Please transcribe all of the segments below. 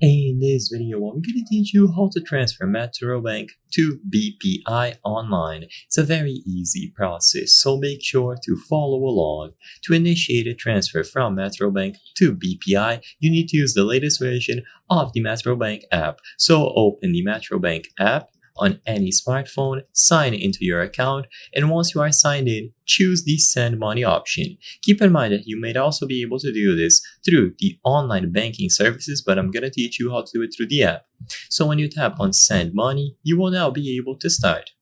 In this video, I'm going to teach you how to transfer Metrobank to BPI online. It's a very easy process, so make sure to follow along. To initiate a transfer from Metrobank to BPI, you need to use the latest version of the Metrobank app. So open the Metrobank app on any smartphone, sign into your account, and once you are signed in, choose the send money option. Keep in mind that you may also be able to do this through the online banking services, but I'm going to teach you how to do it through the app. So when you tap on send money, you will now be able to start.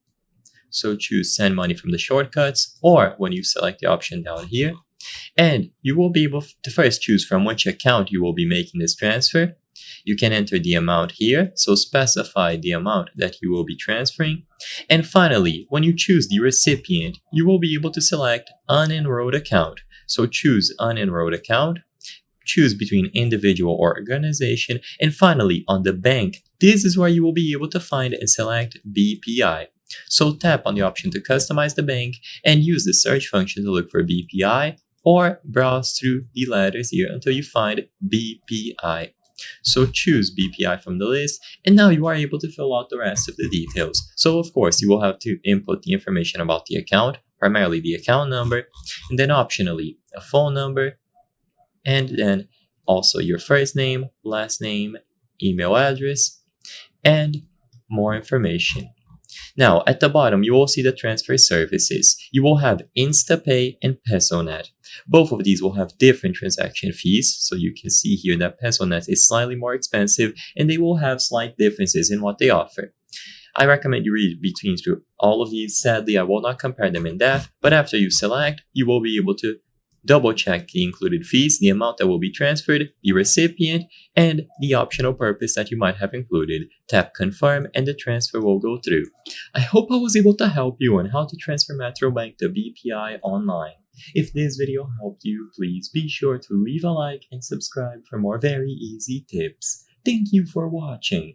So choose send money from the shortcuts, or when you select the option down here, and you will be able to first choose from which account you will be making this transfer. You can enter the amount here, so specify the amount that you will be transferring. And finally, when you choose the recipient, you will be able to select unenrolled account. So choose unenrolled account, choose between individual or organization, and finally on the bank, this is where you will be able to find and select BPI. So tap on the option to customize the bank and use the search function to look for BPI, or browse through the letters here until you find BPI. So choose BPI from the list, and now you are able to fill out the rest of the details. So of course, you will have to input the information about the account, primarily the account number, and then optionally a phone number, and then also your first name, last name, email address, and more information. Now, at the bottom, you will see the transfer services. You will have InstaPay and PesoNet. Both of these will have different transaction fees, so you can see here that PesoNet is slightly more expensive, and they will have slight differences in what they offer. I recommend you read between through all of these. Sadly, I will not compare them in depth, but after you select, you will be able to double check the included fees, the amount that will be transferred, the recipient, and the optional purpose that you might have included. Tap confirm and the transfer will go through. I hope I was able to help you on how to transfer Metrobank to BPI online. If this video helped you, please be sure to leave a like and subscribe for more very easy tips. Thank you for watching.